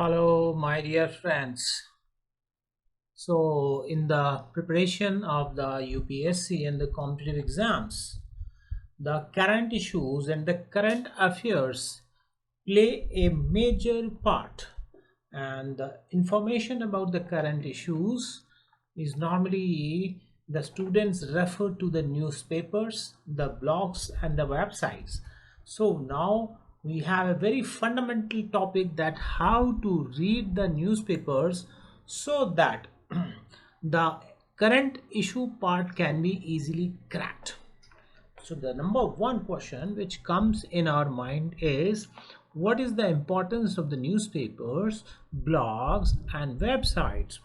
Hello, my dear friends. So, in the preparation of the UPSC and the competitive exams, the current issues and the current affairs play a major part. And the information about the current issues is normally the students refer to the newspapers, the blogs, and the websites. So now we have a very fundamental topic that how to read the newspapers so that the current issue part can be easily cracked. So the number one question which comes in our mind is, what is the importance of the newspapers, blogs and websites?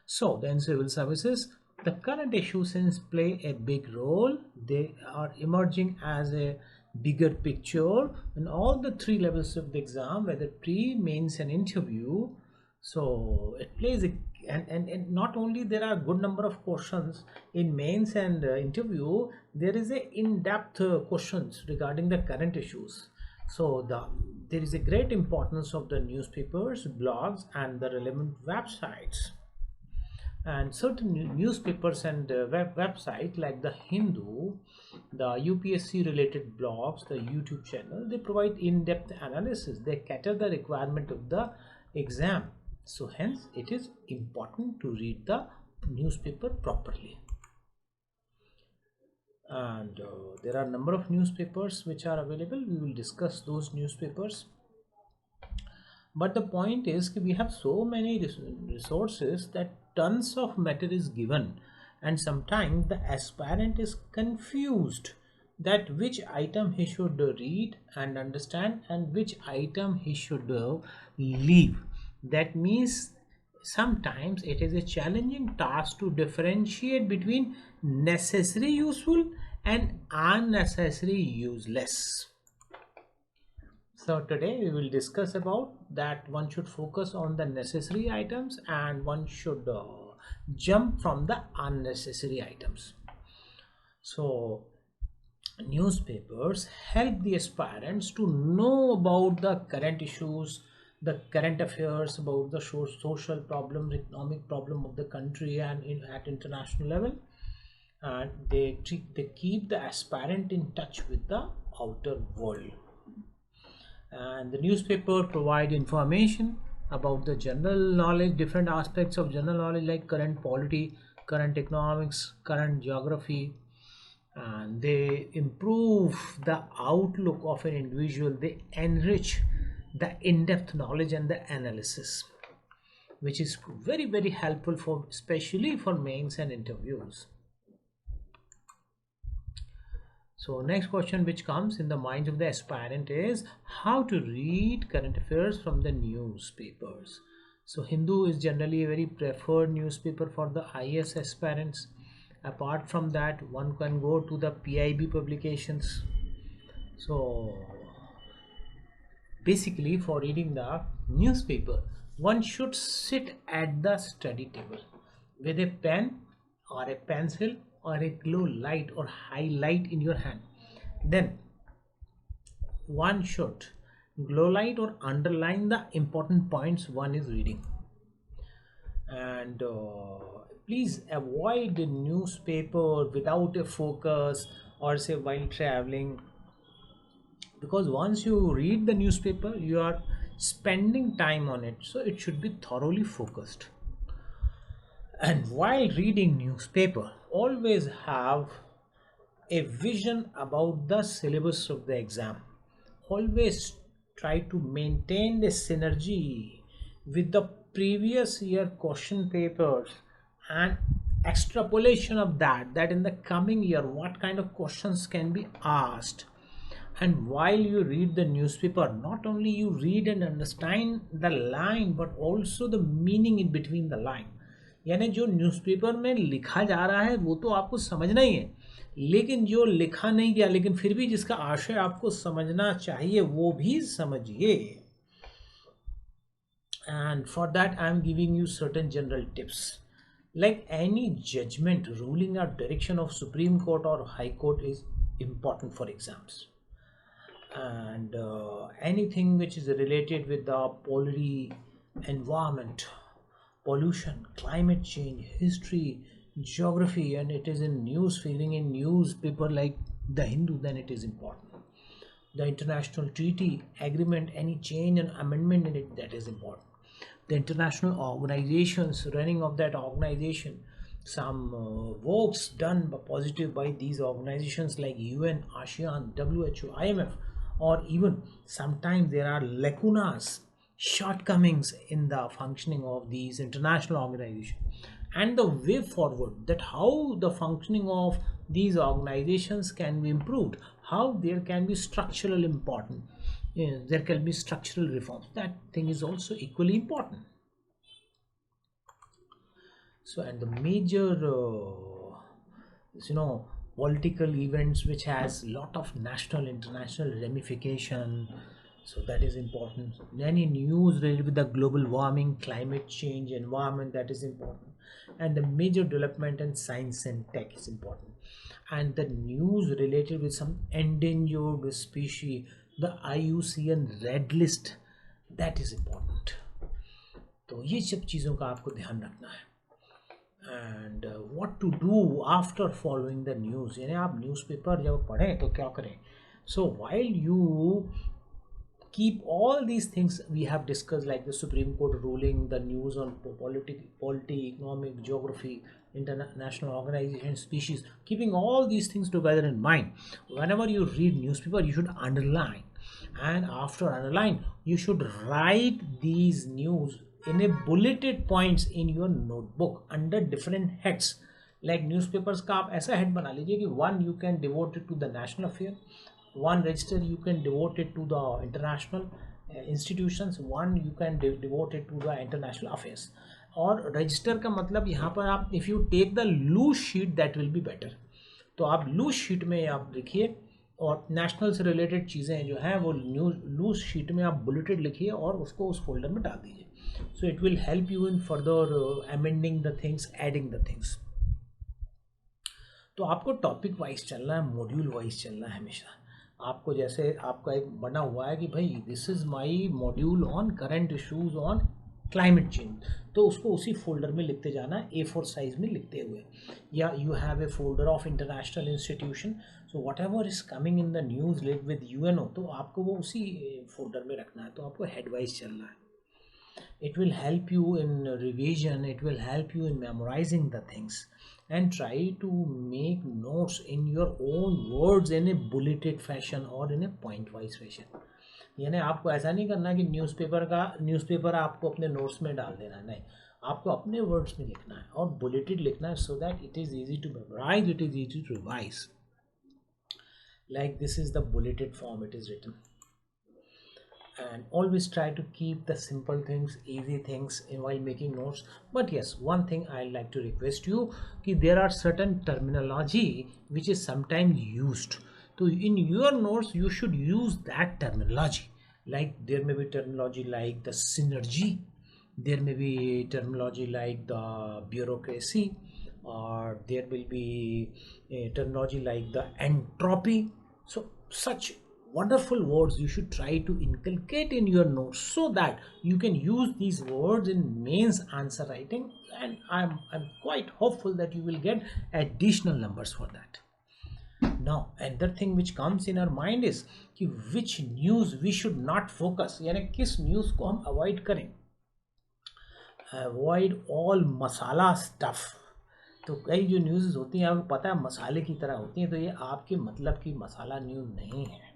So then civil services, the current issues since play a big role. They are emerging as a bigger picture in all the three levels of the exam, whether pre, mains and interview. So it plays a, and not only there are good number of questions in mains and interview, there is a in-depth questions regarding the current issues. So there is a great importance of the newspapers, blogs and the relevant websites. And certain newspapers and websites like the Hindu, the UPSC related blogs, the YouTube channel, they provide in-depth analysis. They cater the requirement of the exam. So hence it is important to read the newspaper properly. And there are a number of newspapers which are available. We will discuss those newspapers. But the point is we have so many resources that tons of matter is given, and sometimes the aspirant is confused that which item he should read and understand and which item he should leave. That means sometimes it is a challenging task to differentiate between necessary useful and unnecessary useless. So today we will discuss about that one should focus on the necessary items and one should jump from the unnecessary items. So newspapers help the aspirants to know about the current issues, the current affairs, about the social problem, economic problem of the country and at international level. And they keep the aspirant in touch with the outer world. And the newspaper provide information about the general knowledge, different aspects of general knowledge like current polity, current economics, current geography, and they improve the outlook of an individual. They enrich the in-depth knowledge and the analysis, which is very helpful for especially for mains and interviews. So next question which comes in the minds of the aspirant is how to read current affairs from the newspapers. So Hindu is generally a very preferred newspaper for the IAS aspirants. Apart from that, one can go to the PIB publications. So basically for reading the newspaper, one should sit at the study table with a pen or a pencil or a glow light or highlight in your hand. Then one should glow light or underline the important points one is reading. And please avoid the newspaper without a focus or say while traveling, because once you read the newspaper you are spending time on it, so it should be thoroughly focused. And while reading newspaper, always have a vision about the syllabus of the exam. Always try to maintain the synergy with the previous year question papers and extrapolation of that in the coming year what kind of questions can be asked. And while you read the newspaper, not only you read and understand the line but also the meaning in between the line. यानी जो newspaper में लिखा जा रहा है वो तो आपको समझना ही है, लेकिन जो लिखा नहीं गया लेकिन फिर भी जिसका आशय आपको समझना चाहिए वो भी समझिए. And for that I am giving you certain general tips. Like any judgment, ruling or direction of Supreme Court or High Court is important for exams. and anything which is related with the environment, pollution, climate change, history, geography, and it is in news, feeling in newspaper like the Hindu, then it is important. The international treaty, agreement, any change and amendment in it, that is important. The international organizations, running of that organization, some works done positive by these organizations like UN, ASEAN, WHO, IMF, or even sometimes there are lacunas, shortcomings in the functioning of these international organizations, and the way forward, that how the functioning of these organizations can be improved, how there can be structural important, there can be structural reforms, that thing is also equally important. So, and the major you know political events which has lot of national international ramification, so that is important. Any news related with the global warming, climate change, environment, that is important. And the major development in science and tech is important. And the news related with some endangered species, the IUCN red list, that is important. तो ये सब चीज़ों का आपको ध्यान रखना है. And what to do after following the news, यानी आप न्यूज़पेपर जब पढ़ें तो क्या करें. So while you keep all these things we have discussed, like the Supreme Court ruling, the news on polity, economic, geography, international organization, species, keeping all these things together in mind, whenever you read newspaper you should underline, and after underline you should write these news in a bulleted points in your notebook under different heads. Like newspapers का आप ऐसा head बना लीजिए कि one you can devote it to the national affair, one register you can devote it to the international institutions, one you can devote it to the international affairs. और register का मतलब यहाँ पर आप if you take the loose sheet that will be better, तो आप loose sheet में आप लिखिए, और नेशनल से रिलेटेड चीज़ें जो हैं वो न्यूज लूज शीट में आप बुलेटेड लिखिए और उसको उस फोल्डर में डाल दीजिए. So it will help you in further amending the things, adding the things. तो आपको टॉपिक वाइज चलना है, मॉड्यूल वाइज चलना है हमेशा. आपको जैसे आपका एक बना हुआ है कि भाई this is my module on current issues on climate change, तो उसको उसी फोल्डर में लिखते जाना है, A4 साइज में लिखते हुए. या you have a folder of international institution, so what ever is coming in the news link with UNO, तो आपको वो उसी फोल्डर में रखना है. तो आपको हेड वाइज चलना है. It will help you in revision, it will help you in memorizing the things, and try to make notes in your own words in a bulleted fashion or in a point wise fashion. यानी आपको ऐसा नहीं करना कि newspaper आपको अपने notes में डाल देना है, नहीं, आपको अपने वर्ड्स में लिखना है और बुलेटेड लिखना है, so that it is easy to memorize, it is easy to revise. Like this is the bulleted form it is written. And always try to keep the simple things, easy things while making notes. But yes, one thing I like to request you, कि there are certain terminology which is sometimes used, so in your notes you should use that terminology. Like there may be terminology like the synergy, there may be terminology like the bureaucracy, or there will be a terminology like the entropy. So such wonderful words you should try to inculcate in your notes, so that you can use these words in mains answer writing, and I'm quite hopeful that you will get additional numbers for that. Now another thing which comes in our mind is कि which news we should not focus, यानी किस news को हम avoid करें. Avoid all मसाला stuff. तो कई जो news होती हैं आपको पता है मसाले की तरह होती हैं, तो ये आपके मतलब की मसाला न्यूज़ नहीं है.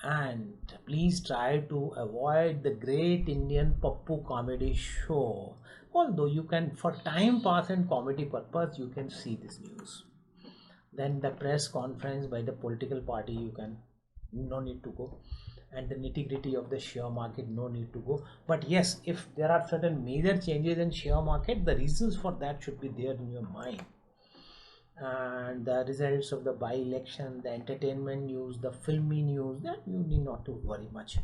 And please try to avoid the great Indian Pappu comedy show, although you can, for time pass and comedy purpose, you can see this news. Then the press conference by the political party, you can, no need to go. And the nitty-gritty of the share market, no need to go. But yes, if there are certain major changes in share market, the reasons for that should be there in your mind. And the results of the by-election, the entertainment news, the filmy news, that you need not to worry much.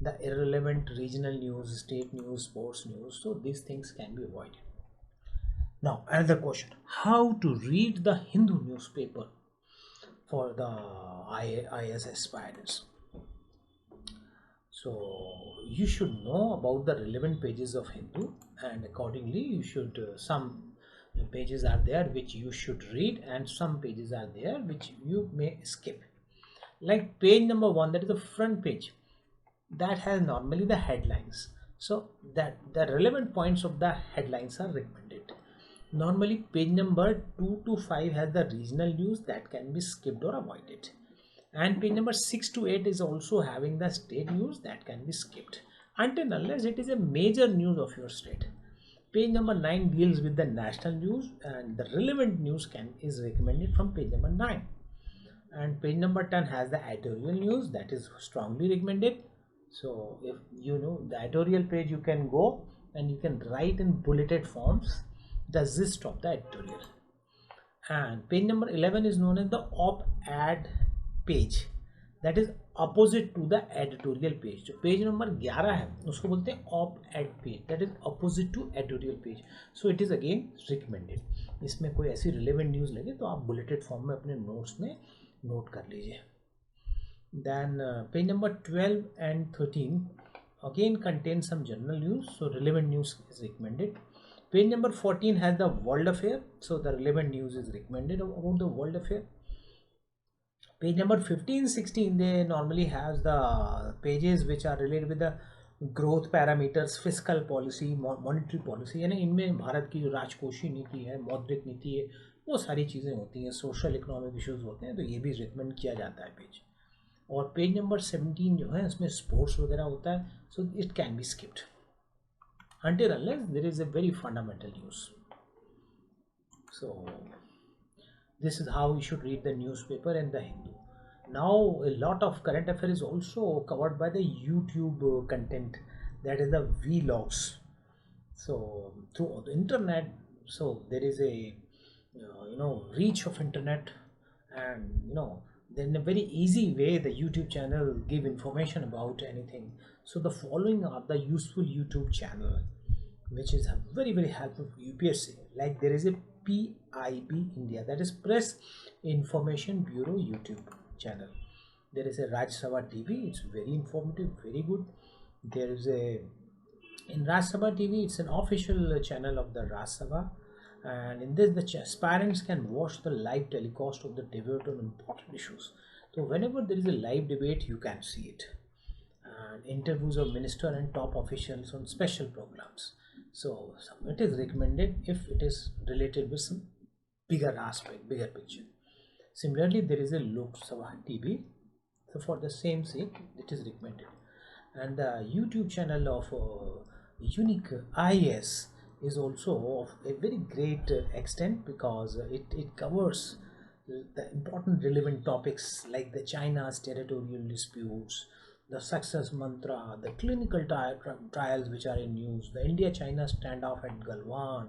The irrelevant regional news, state news, sports news, so these things can be avoided. Now another question, how to read the Hindu newspaper for the IAS aspirants. So you should know about the relevant pages of Hindu, and accordingly you should some pages are there which you should read, and some pages are there which you may skip. Like page number 1, that is the front page, that has normally the headlines, so that the relevant points of the headlines are recommended. Normally page number 2 to 5 has the regional news that can be skipped or avoided, and page number 6 to 8 is also having the state news that can be skipped until unless it is a major news of your state. Page number 9 deals with the national news, and the relevant news can is recommended from page number 9. And page number 10 has the editorial news that is strongly recommended. So if you know the editorial page, you can go and you can write in bulleted forms the gist of the editorial. And page number 11 is known as the op-ed page, that is opposite to the editorial page. जो page number 11 है उसको बोलते हैं op-ed page, that is opposite to editorial page. So it is again recommended. इसमें कोई ऐसी relevant news लगे तो आप bulleted form में अपने notes में note कर लीजिए. Then page number 12 and 13 again contain some general news, so relevant news is recommended. Page number 14 has the world affair, so the relevant news is recommended about the world affair. Page number 15, 16 they normally has the pages which are related with the growth parameters, fiscal policy, monetary policy, यानी इनमें भारत की जो राजकोषीय नीति है, मौद्रिक नीति है, वो सारी चीज़ें होती हैं, सोशल इकोनॉमिक इश्यूज होते हैं, तो ये भी रिकमेंड किया जाता है पेज. और पेज नंबर 17 जो है इसमें स्पोर्ट्स वगैरह होता है, so it can be skipped until unless there is a very fundamental news. So this is how you should read the newspaper and the Hindu. Now a lot of current affair is also covered by the YouTube content, that is the vlogs. So through the internet, so there is a reach of internet, and then in a very easy way the YouTube channel give information about anything. So the following are the useful YouTube channel which is very very helpful for UPSC. Like there is a PIB India, that is Press Information Bureau YouTube channel. There is a Raj Sabha TV, it's very informative, very good. There is a in Raj Sabha TV, it's an official channel of the Raj Sabha, and in this the aspirants can watch the live telecast of the debate on important issues. So whenever there is a live debate you can see it, and interviews of minister and top officials on special programs. So it is recommended if it is related with some bigger aspect, bigger picture. Similarly, there is a Lok Sabha TV, so for the same sake it is recommended. And the YouTube channel of Unique IAS is also of a very great extent, because it covers the important relevant topics like the China's territorial disputes, the success mantra, the clinical trials which are in news, the India-China standoff at Galwan,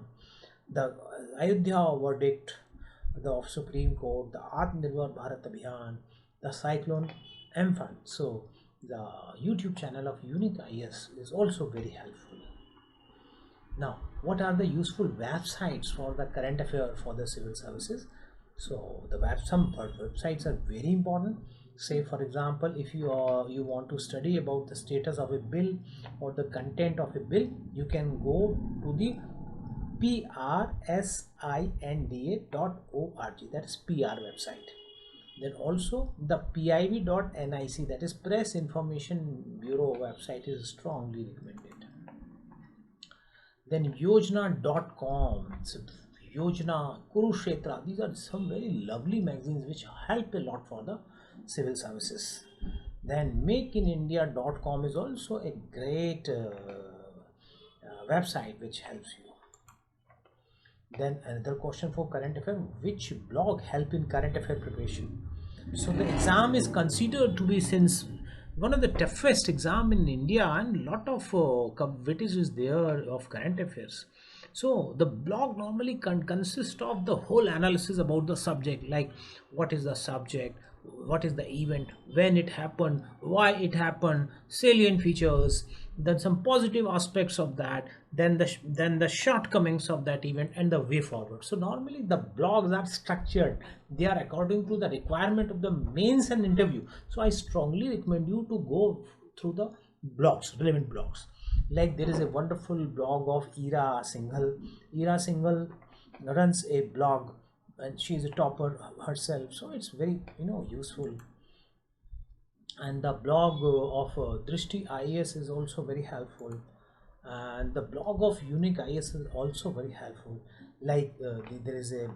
the Ayodhya verdict of Supreme Court, the Atmanirbhar Bharat Abhiyan, the cyclone Amphan. So the YouTube channel of Unique IAS is also very helpful. Now, what are the useful websites for the current affair for the civil services? So some websites are very important. Say for example, if you want to study about the status of a bill or the content of a bill, you can go to the prsinda.org, that is PR website. Then also the pib.nic, that is Press Information Bureau website, is strongly recommended. Then yojna.com, so Yojna, Kurukshetra, these are some very lovely magazines which help a lot for the civil services. Then makeinindia.com is also a great website which helps you. Then another question for current affair: which blog help in current affair preparation? So the exam is considered to be, since one of the toughest exam in India, and lot of weightage is there of current affairs. So the blog normally consists of the whole analysis about the subject, like what is the subject, what is the event, when it happened, why it happened, salient features, then some positive aspects of that, then the shortcomings of that event, and the way forward. So normally the blogs are structured, they are according to the requirement of the mains and interview. So I strongly recommend you to go through the blogs, relevant blogs. Like there is a wonderful blog of Ira Singhal. Ira Singhal runs a blog, and she is a topper herself, so it's very useful. And the blog of Drishti IAS is also very helpful, and the blog of Unique IAS is also very helpful. Like there is a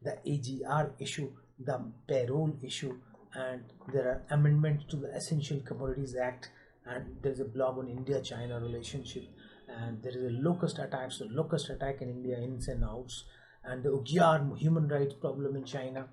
the AGR issue, the payroll issue, and there are amendments to the Essential Commodities Act, and there is a blog on India-China relationship, and there is a locust attack, so locust attack in India, ins and outs, and the Ugyar human rights problem in China,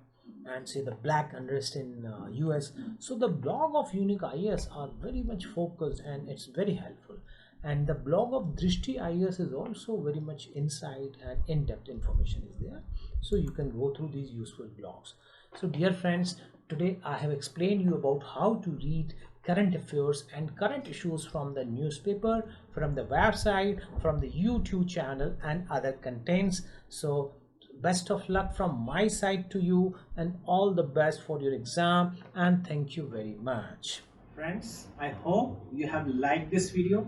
and say the black unrest in US. So the blog of Unique IAS are very much focused, and it's very helpful. And the blog of Drishti IAS is also very much insight and in-depth information is there, so you can go through these useful blogs. So dear friends, today I have explained you about how to read current affairs and current issues from the newspaper, from the website, from the YouTube channel, and other contents. So best of luck from my side to you, and all the best for your exam, and thank you very much. Friends, I hope you have liked this video.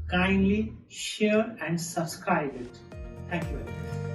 Kindly share and subscribe it. Thank you very much.